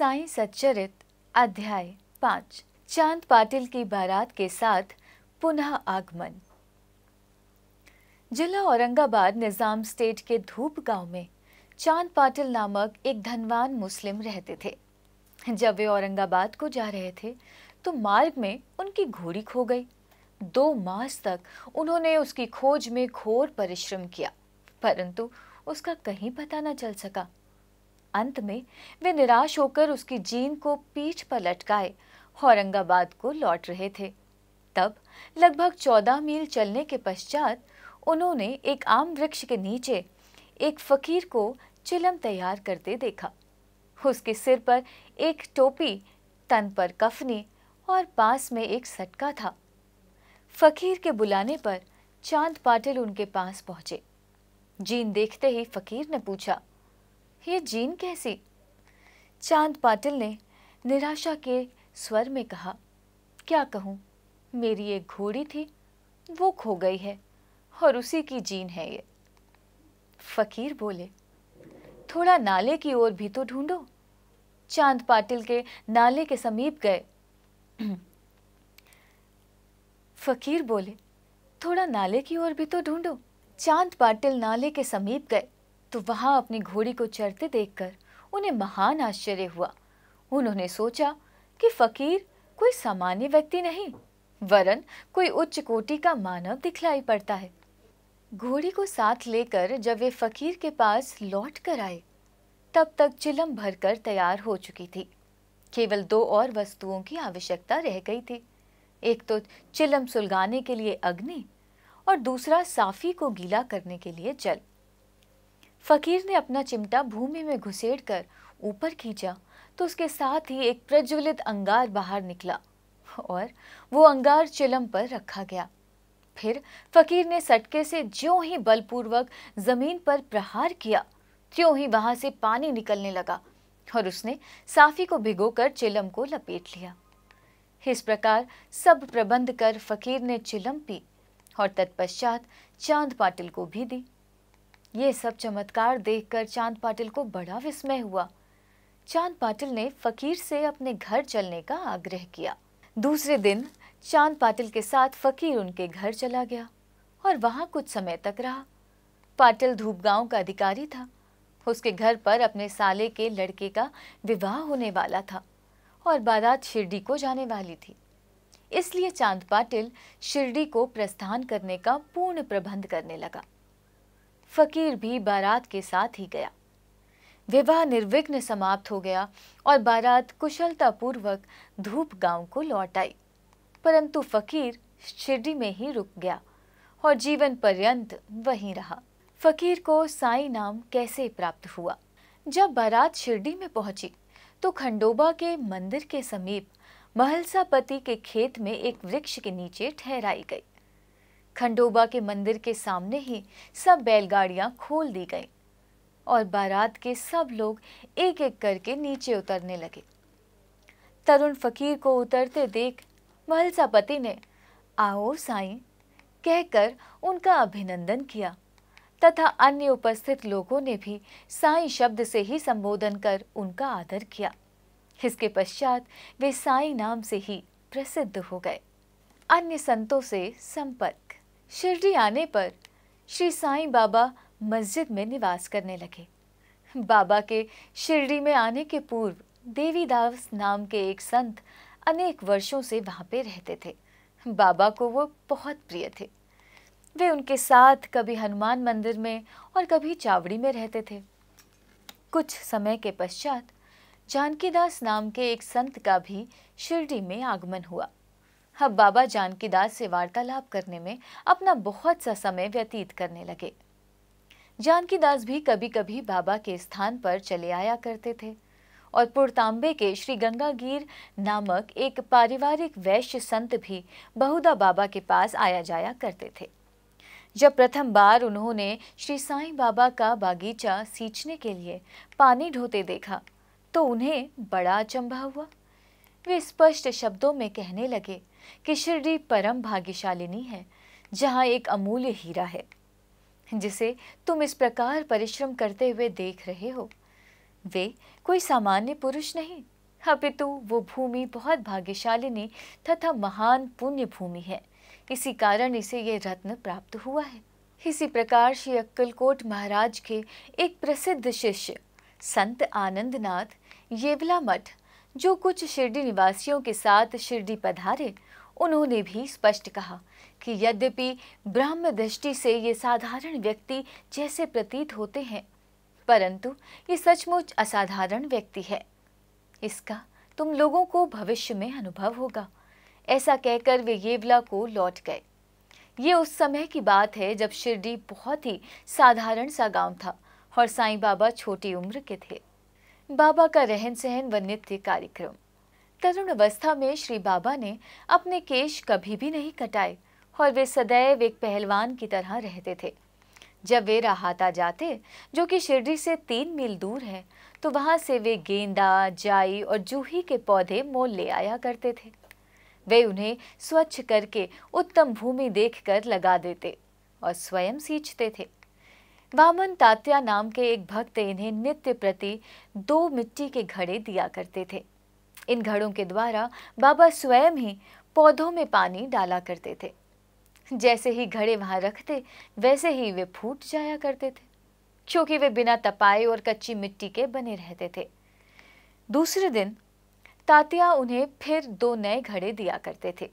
साईं सच्चरित अध्याय 5 चांद पाटिल की बारात के साथ पुनः आगमन। जिला औरंगाबाद निजाम स्टेट के धूप गांव में चांद पाटिल नामक एक धनवान मुस्लिम रहते थे। जब वे औरंगाबाद को जा रहे थे तो मार्ग में उनकी घोड़ी खो गई। 2 मास तक उन्होंने उसकी खोज में घोर परिश्रम किया, परंतु उसका कहीं पता न चल सका। अंत में वे निराश होकर उसकी जीन को पीठ पर लटकाए औरंगाबाद को लौट रहे थे। तब लगभग 14 मील चलने के पश्चात उन्होंने एक आम वृक्ष के नीचे एक फकीर को चिलम तैयार करते देखा। उसके सिर पर एक टोपी, तन पर कफनी और पास में एक सटका था। फकीर के बुलाने पर चांद पाटिल उनके पास पहुंचे। जीन देखते ही फकीर ने पूछा, ये जीन कैसी? चांद पाटिल ने निराशा के स्वर में कहा, क्या कहूँ, मेरी एक घोड़ी थी, वो खो गई है और उसी की जीन है ये। फकीर बोले, थोड़ा नाले की ओर भी तो ढूंढो। चांद पाटिल के नाले के समीप गए। फकीर बोले, थोड़ा नाले की ओर भी तो ढूंढो। चांद पाटिल नाले के समीप गए तो वहां अपनी घोड़ी को चरते देखकर उन्हें महान आश्चर्य हुआ। उन्होंने सोचा कि फकीर कोई सामान्य व्यक्ति नहीं, वरन कोई उच्च कोटि का मानव दिखलाई पड़ता है। घोड़ी को साथ लेकर जब वे फकीर के पास लौट कर आए, तब तक चिलम भरकर तैयार हो चुकी थी। केवल 2 और वस्तुओं की आवश्यकता रह गई थी। एक तो चिलम सुलगाने के लिए अग्नि और दूसरा साफी को गीला करने के लिए जल। फकीर ने अपना चिमटा भूमि में घुसेड़कर ऊपर खींचा तो उसके साथ ही एक प्रज्वलित अंगार बाहर निकला और वो अंगार चिलम पर रखा गया। फिर फकीर ने सटके से ज्यों ही बलपूर्वक जमीन पर प्रहार किया, त्यों ही वहां से पानी निकलने लगा और उसने साफी को भिगोकर चिलम को लपेट लिया। इस प्रकार सब प्रबंध कर फकीर ने चिलम पी और तत्पश्चात चांद पाटिल को भी दी। ये सब चमत्कार देखकर चांद पाटिल को बड़ा विस्मय हुआ। चांद पाटिल ने फकीर से अपने घर चलने का आग्रह किया। दूसरे दिन चांद पाटिल के साथ फकीर उनके घर चला गया और वहां कुछ समय तक रहा। पाटिल धूप गांव का अधिकारी था। उसके घर पर अपने साले के लड़के का विवाह होने वाला था और बारात शिरडी को जाने वाली थी। इसलिए चांद पाटिल शिरडी को प्रस्थान करने का पूर्ण प्रबंध करने लगा। फकीर भी बारात के साथ ही गया। विवाह निर्विघ्न समाप्त हो गया और बारात कुशलतापूर्वक धूप गांव को लौट आई, परंतु फकीर शिरडी में ही रुक गया और जीवन पर्यंत वहीं रहा। फकीर को साईं नाम कैसे प्राप्त हुआ? जब बारात शिरडी में पहुंची तो खंडोबा के मंदिर के समीप महलसापति के खेत में एक वृक्ष के नीचे ठहराई गई। खंडोबा के मंदिर के सामने ही सब बैलगाड़ियां खोल दी गईं और बारात के सब लोग एक एक करके नीचे उतरने लगे। तरुण फकीर को उतरते देख महलसापति ने आओ साईं कहकर उनका अभिनंदन किया तथा अन्य उपस्थित लोगों ने भी साईं शब्द से ही संबोधन कर उनका आदर किया। इसके पश्चात वे साईं नाम से ही प्रसिद्ध हो गए। अन्य संतों से संपर्क। शिरडी आने पर श्री साईं बाबा मस्जिद में निवास करने लगे। बाबा के शिरडी में आने के पूर्व देवीदास नाम के एक संत अनेक वर्षों से वहां पे रहते थे। बाबा को वो बहुत प्रिय थे। वे उनके साथ कभी हनुमान मंदिर में और कभी चावड़ी में रहते थे। कुछ समय के पश्चात जानकीदास नाम के एक संत का भी शिरडी में आगमन हुआ। अब बाबा जानकीदास से वार्तालाप करने में अपना बहुत सा समय व्यतीत करने लगे। जानकीदास भी कभी कभी बाबा के स्थान पर चले आया करते थे और पुरतांबे के श्री गंगागीर नामक एक पारिवारिक वैश्य संत भी बहुधा बाबा के पास आया जाया करते थे। जब प्रथम बार उन्होंने श्री साईं बाबा का बागीचा सींचने के लिए पानी ढोते देखा तो उन्हें बड़ा अचंभा हुआ। वे स्पष्ट शब्दों में कहने लगे कि शिरडी परम भाग्यशालिनी है, जहाँ एक अमूल्य हीरा है, जिसे तुम इस प्रकार परिश्रम करते हुए देख रहे हो। वे कोई सामान्य पुरुष नहीं, अपितु वो भूमि बहुत भाग्यशालिनी तथा महान पुण्य भूमि है। इसी कारण इसे ये रत्न प्राप्त हुआ है। इसी प्रकार श्री अक्कलकोट महाराज के एक प्रसिद्ध शिष्य संत आनंदनाथ येवला मठ, जो कुछ शिरडी निवासियों के साथ शिरडी पधारे, उन्होंने भी स्पष्ट कहा कि यद्यपि ब्रह्म दृष्टि से ये साधारण व्यक्ति जैसे प्रतीत होते हैं, परंतु ये सचमुच असाधारण व्यक्ति है। इसका तुम लोगों को भविष्य में अनुभव होगा। ऐसा कहकर वे येवला को लौट गए। ये उस समय की बात है जब शिरडी बहुत ही साधारण सा गांव था और साईं बाबा छोटी उम्र के थे। बाबा का रहन सहन व नित्य कार्यक्रम। तरुण अवस्था में श्री बाबा ने अपने केश कभी भी नहीं कटाए और वे सदैव एक पहलवान की तरह रहते थे। जब वे राहाता जाते, जो कि शिरडी से 3 मील दूर है, तो वहां से वे गेंदा, जाई और जूही के पौधे मोल ले आया करते थे। वे उन्हें स्वच्छ करके उत्तम भूमि देखकर लगा देते और स्वयं सींचते थे। वामन तात्या नाम के एक भक्त इन्हें नित्य प्रति 2 मिट्टी के घड़े दिया करते थे। इन घड़ों के द्वारा बाबा स्वयं ही पौधों में पानी डाला करते थे। जैसे ही घड़े वहां रखते, वैसे ही वे फूट जाया करते थे, क्योंकि वे बिना तपाए और कच्ची मिट्टी के बने रहते थे। दूसरे दिन तात्या उन्हें फिर 2 नए घड़े दिया करते थे।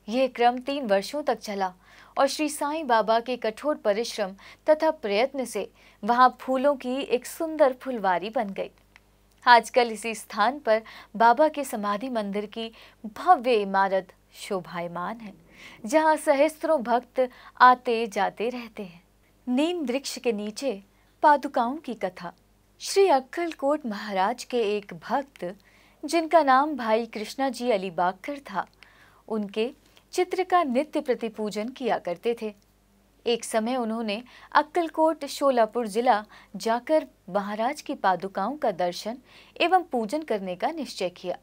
यह क्रम 3 वर्षों तक चला और श्री साईं बाबा के कठोर परिश्रम तथा प्रयत्न से वहां फूलों की एक सुंदर फुलवारी बन गई। आजकल इसी स्थान पर बाबा के समाधि मंदिर की भव्य इमारत शोभायमान है, जहां सहस्त्रों भक्त आते जाते रहते हैं। नीम वृक्ष के नीचे पादुकाओं की कथा। श्री अक्कलकोट महाराज के एक भक्त, जिनका नाम भाई कृष्णा जी अलीबागकर था, उनके चित्र का नित्य प्रतिपूजन किया करते थे। एक समय उन्होंने अक्कलकोट शोलापुर जिला जाकर महाराज की पादुकाओं का दर्शन एवं पूजन करने का निश्चय किया,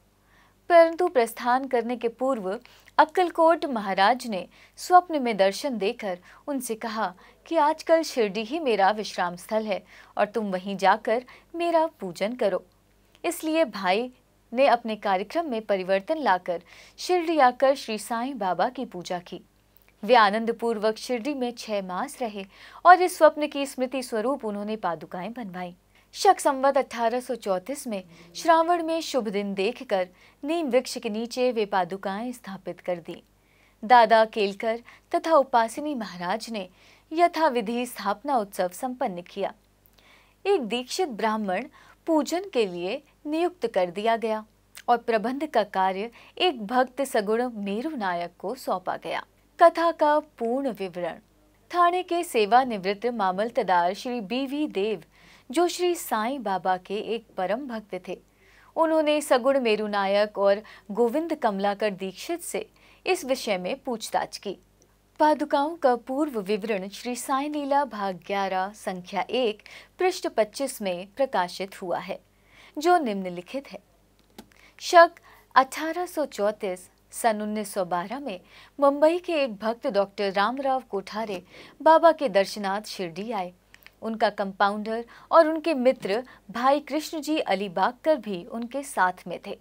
परंतु प्रस्थान करने के पूर्व अक्कलकोट महाराज ने स्वप्न में दर्शन देकर उनसे कहा कि आजकल शिरडी ही मेरा विश्राम स्थल है और तुम वहीं जाकर मेरा पूजन करो। इसलिए भाई ने अपने कार्यक्रम में परिवर्तन लाकर शिरडी आकर श्री साईं बाबा की पूजा की। वे आनंद पूर्वक शिरडी में 6 मास रहे और इस स्वप्न की स्मृति स्वरूप उन्होंने पादुकाएं बनवाई। शक संवत 1834 में श्रावण में शुभ दिन देखकर नीम वृक्ष के नीचे वे पादुकाएं स्थापित कर दी। दादा केलकर तथा उपासिनी महाराज ने यथाविधि स्थापना उत्सव संपन्न किया। एक दीक्षित ब्राह्मण पूजन के लिए नियुक्त कर दिया गया और प्रबंध का कार्य एक भक्त सगुण मेरू नायक को सौंपा गया। कथा का पूर्ण विवरण। थाने के सेवानिवृत्त मामलतदार श्री BV देव, जो श्री साईं बाबा के एक परम भक्त थे, उन्होंने सगुण मेरू नायक और गोविंद कमलाकर दीक्षित से इस विषय में पूछताछ की। पादुकाओं का पूर्व विवरण श्री साईं लीला भाग 11 संख्या 1 पृष्ठ 25 में प्रकाशित हुआ है, जो निम्नलिखित है। शक 1834 सन 1912 में मुंबई के एक भक्त डॉक्टर रामराव कोठारे बाबा के दर्शनार्थ शिरडी आए। उनका कंपाउंडर और उनके मित्र भाई कृष्ण जी अलीबागकर भी उनके साथ में थे।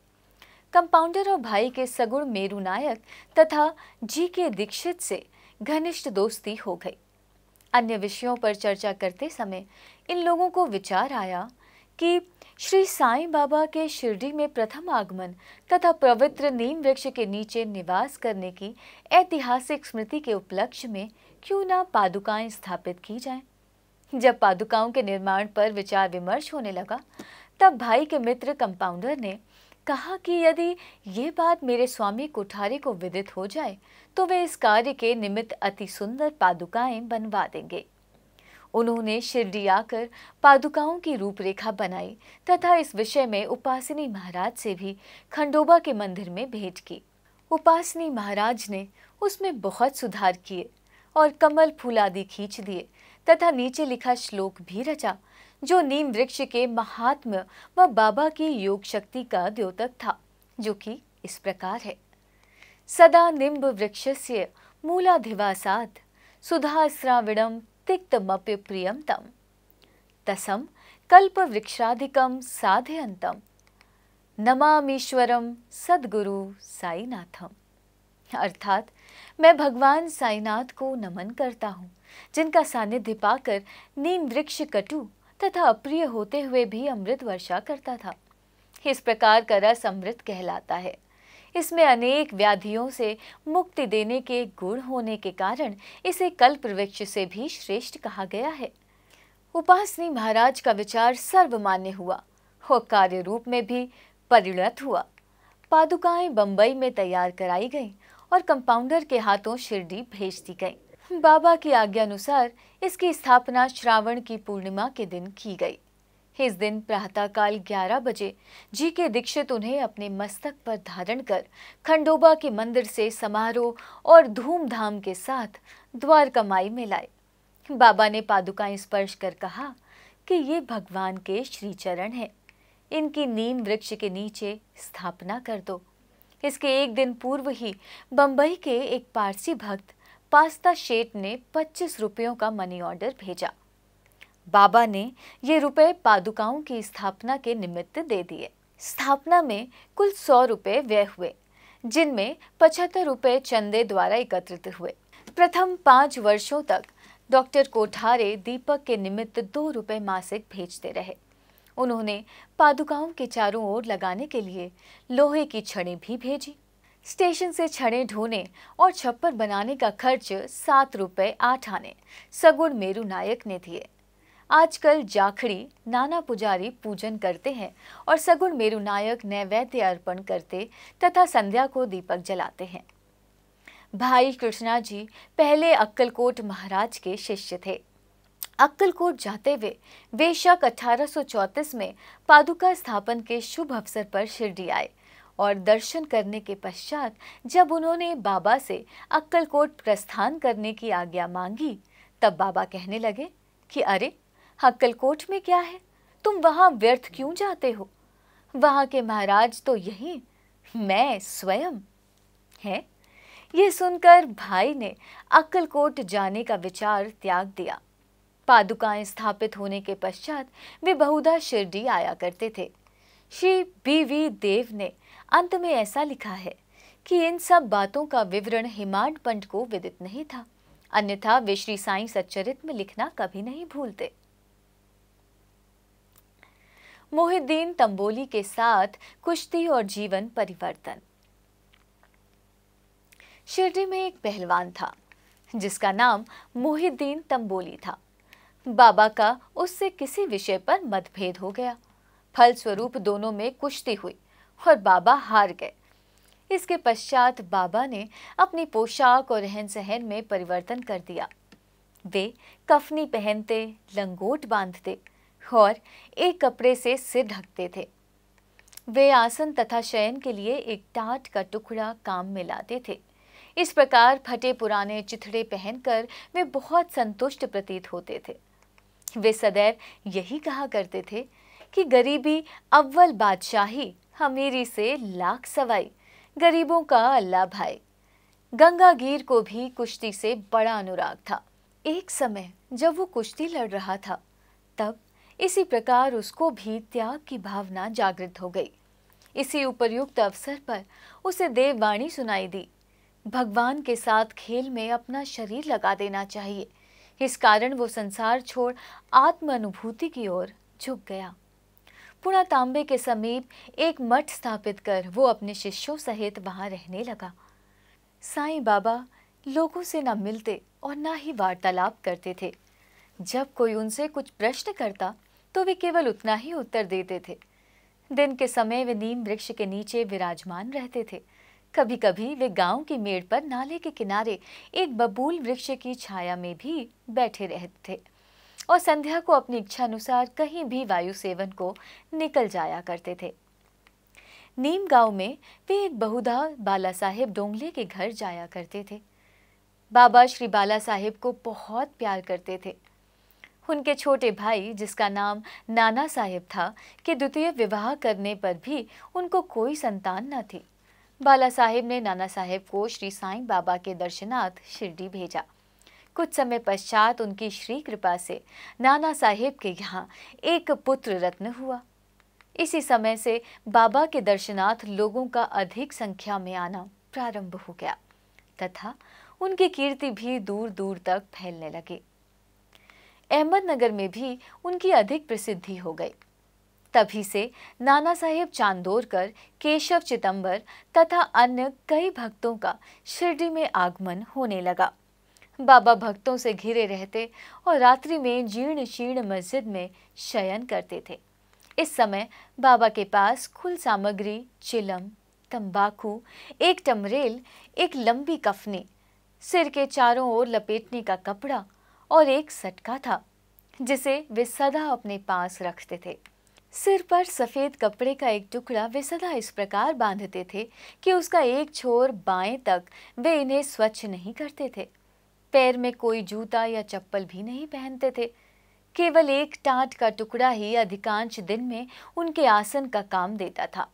कंपाउंडर और भाई के सगुण मेरू नायक तथा जी के दीक्षित से घनिष्ठ दोस्ती हो गई। अन्य विषयों पर चर्चा करते समय इन लोगों को विचार आया कि श्री साईं बाबा के शिरडी में प्रथम आगमन तथा पवित्र नीम वृक्ष के नीचे निवास करने की ऐतिहासिक स्मृति के उपलक्ष्य में क्यों ना पादुकाएं स्थापित की जाएं। जब पादुकाओं के निर्माण पर विचार विमर्श होने लगा, तब भाई के मित्र कंपाउंडर ने कहा कि यदि ये बात मेरे स्वामी कोठारी को विदित हो जाए तो वे इस कार्य के निमित्त अति सुंदर पादुकाएं बनवा देंगे। उन्होंने शिरडी आकर पादुकाओं की रूपरेखा बनाई तथा इस विषय में उपासिनी महाराज से भी खंडोबा के मंदिर में भेंट की। उपासिनी महाराज ने उसमें बहुत सुधार किए और कमल फूल आदि खींच दिए तथा नीचे लिखा श्लोक भी रचा, जो नीम वृक्ष के महात्म्य व बाबा की योग शक्ति का द्योतक था, जो कि इस प्रकार है। सदा निम्ब वृक्षस्य मूलाधिवासात् सुधा श्राविणम तिक्तमप्य प्रियम तम तसम कल्प वृक्षाधिकम साधयन्तम नमामीश्वरम सद्गुरु साईनाथम। अर्थात मैं भगवान साईनाथ को नमन करता हूँ, जिनका सानिध्य पाकर नीम वृक्ष कटु तथा अप्रिय होते हुए भी अमृत वर्षा करता था। इस प्रकार का रस अमृत कहलाता है। इसमें अनेक व्याधियों से मुक्ति देने के गुण होने के कारण इसे कल्प वृक्ष से भी श्रेष्ठ कहा गया है। उपासनी महाराज का विचार सर्वमान्य हुआ और कार्य रूप में भी परिणत हुआ। पादुकाएं बंबई में तैयार कराई गईं और कंपाउंडर के हाथों शिरडी भेज दी गईं। बाबा की आज्ञा अनुसार इसकी स्थापना श्रावण की पूर्णिमा के दिन की गई। इस दिन प्रातःकाल 11 बजे जी के दीक्षित उन्हें अपने मस्तक पर धारण कर खंडोबा के मंदिर से समारोह और धूमधाम के साथ द्वारका माई में लाए। बाबा ने पादुकाएं स्पर्श कर कहा कि ये भगवान के श्री चरण हैं, इनकी नीम वृक्ष के नीचे स्थापना कर दो। इसके एक दिन पूर्व ही बंबई के एक पारसी भक्त पास्ता शेठ ने 25 रुपयों का मनी ऑर्डर भेजा। बाबा ने ये रुपए पादुकाओं की स्थापना के निमित्त दे दिए। स्थापना में कुल 100 रुपए व्यय हुए, जिनमें 75 रुपए चंदे द्वारा एकत्रित हुए। प्रथम 5 वर्षों तक डॉक्टर कोठारे दीपक के निमित्त 2 रुपए मासिक भेजते रहे। उन्होंने पादुकाओं के चारों ओर लगाने के लिए लोहे की छड़ें भी भेजी। स्टेशन से छड़ें ढोने और छप्पर बनाने का खर्च 7 रुपए 8 आने सगुण मेरू नायक ने दिए। आजकल जाखड़ी नाना पुजारी पूजन करते हैं और सगुण मेरू नायक नैवेद्य अर्पण करते तथा संध्या को दीपक जलाते हैं। भाई कृष्णा जी पहले अक्कलकोट महाराज के शिष्य थे। अक्कलकोट जाते हुए वे शक 1834 में पादुका स्थापन के शुभ अवसर पर शिरडी आए और दर्शन करने के पश्चात जब उन्होंने बाबा से अक्कलकोट प्रस्थान करने की आज्ञा मांगी, तब बाबा कहने लगे कि अरे, अक्कलकोट में क्या है, तुम वहां व्यर्थ क्यों जाते हो? वहां के महाराज तो यही मैं स्वयं है। ये सुनकर भाई ने अक्कलकोट जाने का विचार त्याग दिया। पादुकाएं स्थापित होने के पश्चात वे बहुधा शिरडी आया करते थे। श्री बी.वी. देव ने अंत में ऐसा लिखा है कि इन सब बातों का विवरण हिमाड पंत को विदित नहीं था, अन्यथा वे श्री साईं सच्चरित में लिखना कभी नहीं भूलते। मोहिद्दीन तंबोली के साथ कुश्ती और जीवन परिवर्तन। शिरडी में एक पहलवान था जिसका नाम मोहिद्दीन तंबोली था। बाबा का उससे किसी विषय पर मतभेद हो गया। फलस्वरूप दोनों में कुश्ती हुई और बाबा हार गए। इसके पश्चात बाबा ने अपनी पोशाक और रहन सहन में परिवर्तन कर दिया। वे कफनी पहनते, लंगोट बांधते और एक कपड़े से सिर ढकते थे। वे आसन तथा शयन के लिए एक टाट का टुकड़ा काम में लाते थे। इस प्रकार फटे पुराने चिथड़े पहनकर वे बहुत संतुष्ट प्रतीत होते थे। वे सदैव यही कहा करते थे कि गरीबी अव्वल बादशाही, अमीरी से लाख सवाई, गरीबों का अल्लाह भाई। गंगागीर को भी कुश्ती से बड़ा अनुराग था। एक समय जब वो कुश्ती लड़ रहा था, तब इसी प्रकार उसको भी त्याग की भावना जागृत हो गई। इसी उपर्युक्त अवसर पर उसे देववाणी सुनाई दी, भगवान के साथ खेल में अपना शरीर लगा देना चाहिए। इस कारण वो संसार छोड़ आत्म अनुभूति की ओर झुक गया। पुणा तांबे के समीप एक मठ स्थापित कर वो अपने शिष्यों सहित वहां रहने लगा। साईं बाबा लोगों से न मिलते और न ही वार्तालाप करते थे। जब कोई उनसे कुछ प्रश्न करता तो वे केवल उतना ही उत्तर देते थे। दिन के समय वे नीम वृक्ष के नीचे विराजमान रहते थे। कभी कभी वे गांव की मेड़ पर नाले के किनारे एक बबूल वृक्ष की छाया में भी बैठे रहते थे और संध्या को अपनी इच्छा अनुसार कहीं भी वायु सेवन को निकल जाया करते थे। नीम गांव में वे एक बहुधा बाला साहेब डोंगले के घर जाया करते थे। बाबा श्री बाला साहेब को बहुत प्यार करते थे। उनके छोटे भाई, जिसका नाम नाना साहेब था, के द्वितीय विवाह करने पर भी उनको कोई संतान न थी। बाला साहेब ने नाना साहेब को श्री साईं बाबा के दर्शनार्थ शिरडी भेजा। कुछ समय पश्चात उनकी श्री कृपा से नाना साहेब के यहाँ एक पुत्र रत्न हुआ। इसी समय से बाबा के दर्शनार्थ लोगों का अधिक संख्या में आना प्रारंभ हो गया तथा उनकी कीर्ति भी दूर दूर तक फैलने लगी। अहमदनगर में भी उनकी अधिक प्रसिद्धि हो गई। तभी से नाना साहेब चांदोरकर, केशव चिदंबर तथा अन्य कई भक्तों का शिरडी में आगमन होने लगा। बाबा भक्तों से घिरे रहते और रात्रि में जीर्ण शीर्ण मस्जिद में शयन करते थे। इस समय बाबा के पास कुल सामग्री चिलम, तंबाकू, एक टमरेल, एक लंबी कफनी, सिर के चारों ओर लपेटने का कपड़ा और एक सटका था जिसे वे सदा अपने पास रखते थे। सिर पर सफेद कपड़े का एक टुकड़ा वे सदा इस प्रकार बांधते थे कि उसका एक छोर बाएं तक वे इन्हें स्वच्छ नहीं करते थे। पैर में कोई जूता या चप्पल भी नहीं पहनते थे। केवल एक टाट का टुकड़ा ही अधिकांश दिन में उनके आसन का काम देता था।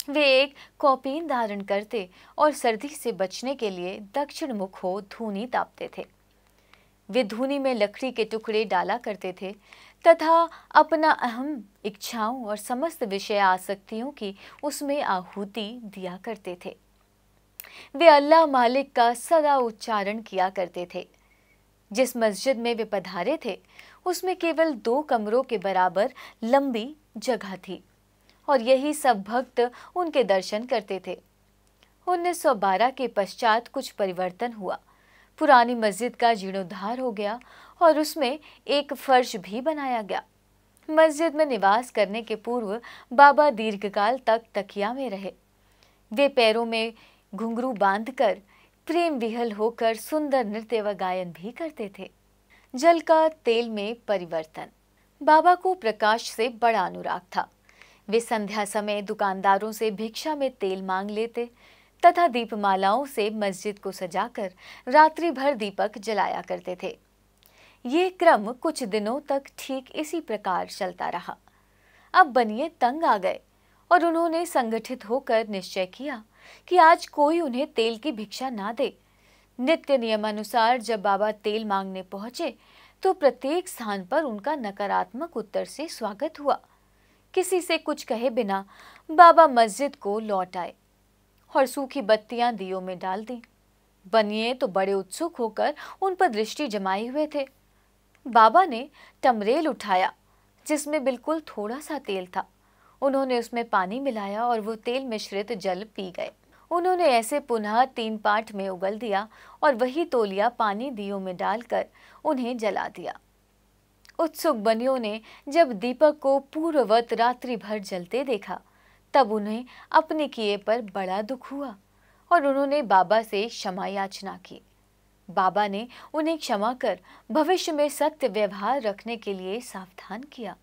वे एक कौपीन धारण करते और सर्दी से बचने के लिए दक्षिण मुख हो धूनी तापते थे। वे धूनी में लकड़ी के टुकड़े डाला करते थे तथा अपना अहम इच्छाओं और समस्त विषय आसक्तियों की उसमें आहुति दिया करते थे। वे अल्लाह मालिक का सदा उच्चारण किया करते थे। जिस मस्जिद में वे पधारे थे उसमें केवल 2 कमरों के बराबर लंबी जगह थी और यही सब भक्त उनके दर्शन करते थे। 1912 के पश्चात कुछ परिवर्तन हुआ। पुरानी मस्जिद का जीर्णोद्धार हो गया और उसमें एक फर्श भी बनाया गया। मस्जिद में निवास करने के पूर्व बाबा दीर्घकाल तक तकिया में रहे। वे पैरों में घुंघरू बांधकर प्रेम विहल होकर सुंदर नृत्य व गायन भी करते थे। जल का तेल में परिवर्तन। बाबा को प्रकाश से बड़ा अनुराग था। वे संध्या समय दुकानदारों से भिक्षा में तेल मांग लेते तथा दीपमालाओं से मस्जिद को सजाकर रात्रि भर दीपक जलाया करते थे। ये क्रम कुछ दिनों तक ठीक इसी प्रकार चलता रहा। अब बनिए तंग आ गए और उन्होंने संगठित होकर निश्चय किया कि आज कोई उन्हें तेल की भिक्षा ना दे। नित्य नियमानुसार जब बाबा तेल मांगने पहुंचे तो प्रत्येक स्थान पर उनका नकारात्मक उत्तर से स्वागत हुआ। किसी से कुछ कहे बिना बाबा मस्जिद को लौट आए और सूखी बत्तियां दियों में डाल दी। बनिए तो बड़े उत्सुक होकर उन पर दृष्टि जमाए हुए थे। बाबा ने टमरेल उठाया जिसमें बिल्कुल थोड़ा सा तेल था। उन्होंने उसमें पानी मिलाया और वो तेल मिश्रित जल पी गए। उन्होंने ऐसे पुनः 3 पाठ में उगल दिया और वही तौलिया पानी दियों में डालकर उन्हें जला दिया। उत्सुक बनियों ने जब दीपक को पूर्ववत रात्रि भर जलते देखा तब उन्हें अपने किए पर बड़ा दुख हुआ और उन्होंने बाबा से क्षमा याचना की। बाबा ने उन्हें क्षमा कर भविष्य में सत्य व्यवहार रखने के लिए सावधान किया।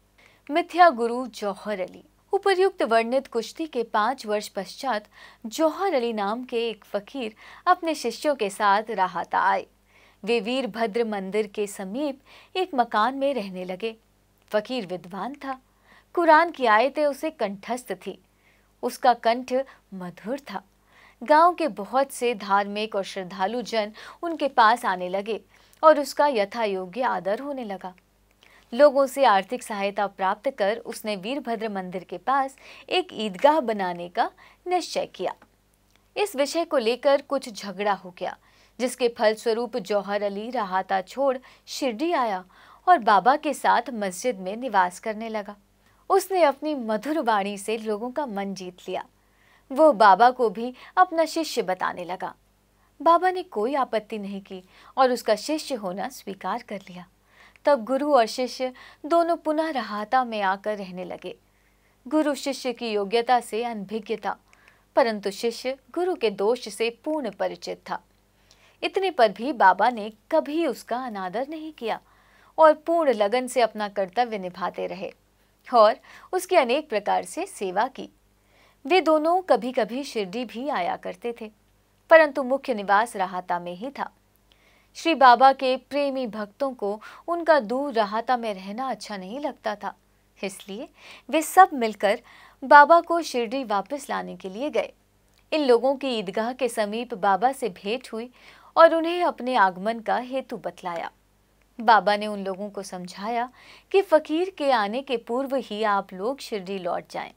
मिथ्या गुरु जौहर अली। उपर्युक्त वर्णित कुश्ती के 5 वर्ष पश्चात जौहर अली नाम के एक फकीर अपने शिष्यों के साथ राहता आए। वे वीरभद्र मंदिर के समीप एक मकान में रहने लगे। फकीर विद्वान था। कुरान की आयतें उसे कंठस्थ थी। उसका कंठ मधुर था। गांव के बहुत से धार्मिक और श्रद्धालु जन उनके पास आने लगे और उसका यथा योग्य आदर होने लगा। लोगों से आर्थिक सहायता प्राप्त कर उसने वीरभद्र मंदिर के पास एक ईदगाह बनाने का निश्चय किया। इस विषय को लेकर कुछ झगड़ा हो गया, जिसके फलस्वरूप जौहर अली राहता छोड़ शिरडी आया और बाबा के साथ मस्जिद में निवास करने लगा। उसने अपनी मधुर वाणी से लोगों का मन जीत लिया। वो बाबा को भी अपना शिष्य बताने लगा। बाबा ने कोई आपत्ति नहीं की और उसका शिष्य होना स्वीकार कर लिया। तब गुरु और शिष्य दोनों पुनः राहता में आकर रहने लगे। गुरु शिष्य की योग्यता से अनभिज्ञ था, परंतु शिष्य गुरु के दोष से पूर्ण परिचित था। इतने पर भी बाबा ने कभी उसका अनादर नहीं किया और पूर्ण लगन से अपना कर्तव्य निभाते रहे और उसकी अनेक प्रकार से सेवा की। वे दोनों कभी कभी शिरडी भी आया करते थे, परंतु मुख्य निवास राहता में ही था। श्री बाबा के प्रेमी भक्तों को उनका दूर राहता में रहना अच्छा नहीं लगता था, इसलिए वे सब मिलकर बाबा को शिरडी वापस लाने के लिए गए। इन लोगों की ईदगाह के समीप बाबा से भेंट हुई और उन्हें अपने आगमन का हेतु बतलाया। बाबा ने उन लोगों को समझाया कि फकीर के आने के पूर्व ही आप लोग शिरडी लौट जाएं।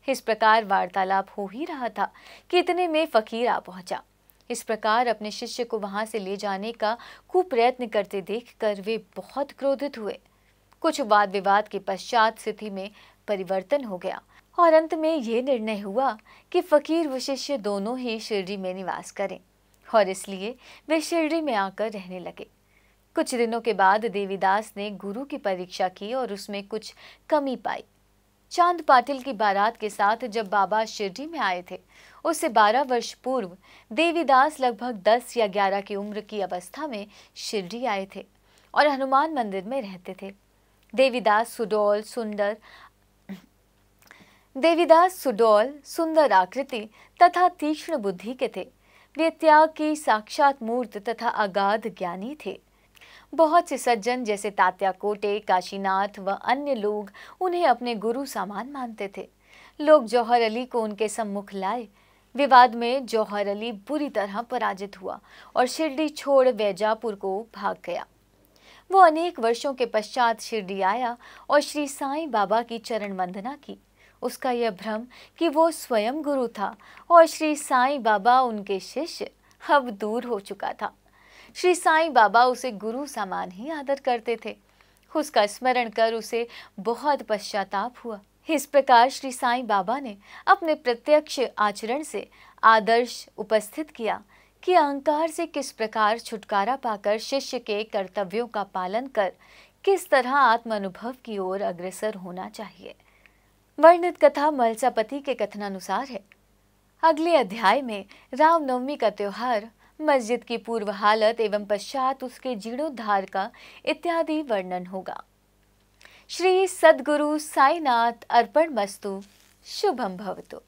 इस प्रकार वार्तालाप हो ही रहा था कि इतने में फकीर आ पहुंचा। इस प्रकार अपने शिष्य को वहां से ले जाने का कुप्रयत्न करते देखकर वे बहुत क्रोधित हुए। कुछ वाद विवाद के पश्चात स्थिति में परिवर्तन हो गया और अंत में ये निर्णय हुआ कि फकीर व शिष्य दोनों ही शिरडी में निवास करें और इसलिए वे शिरडी में आकर रहने लगे। कुछ दिनों के बाद देवीदास ने गुरु की परीक्षा की और उसमें कुछ कमी पाई। चांद पाटिल की बारात के साथ जब बाबा शिरडी में आए थे, उससे 12 वर्ष पूर्व देवीदास लगभग 10 या 11 की उम्र की अवस्था में शिरडी आए थे और हनुमान मंदिर में रहते थे। देवीदास सुडौल, सुंदर आकृति तथा तीक्ष्ण बुद्धि के थे। वे त्याग की साक्षात मूर्त तथा अगाध ज्ञानी थे। बहुत से सज्जन जैसे तात्या कोटे, काशीनाथ व अन्य लोग उन्हें अपने गुरु समान मानते थे। लोग जौहर अली को उनके सम्मुख लाए। विवाद में जौहर अली बुरी तरह पराजित हुआ और शिरडी छोड़ वैजापुर को भाग गया। वो अनेक वर्षों के पश्चात शिरडी आया और श्री साईं बाबा की चरण वंदना की। उसका यह भ्रम कि वो स्वयं गुरु था और श्री साईं बाबा उनके शिष्य अब दूर हो चुका था। श्री साईं बाबा उसे गुरु समान ही आदर करते थे। उसका स्मरण कर उसे बहुत पश्चाताप हुआ। इस प्रकार श्री साईं बाबा ने अपने प्रत्यक्ष आचरण से आदर्श उपस्थित किया कि अहंकार से किस प्रकार छुटकारा पाकर शिष्य के कर्तव्यों का पालन कर किस तरह आत्म अनुभव की ओर अग्रसर होना चाहिए। वर्णित कथा मलसापति के कथनानुसार है। अगले अध्याय में रामनवमी का त्योहार, मस्जिद की पूर्व हालत एवं पश्चात उसके जीर्णोद्धार का इत्यादि वर्णन होगा। श्री सद्गुरु साईनाथ अर्पणमस्तु। शुभम भवतु।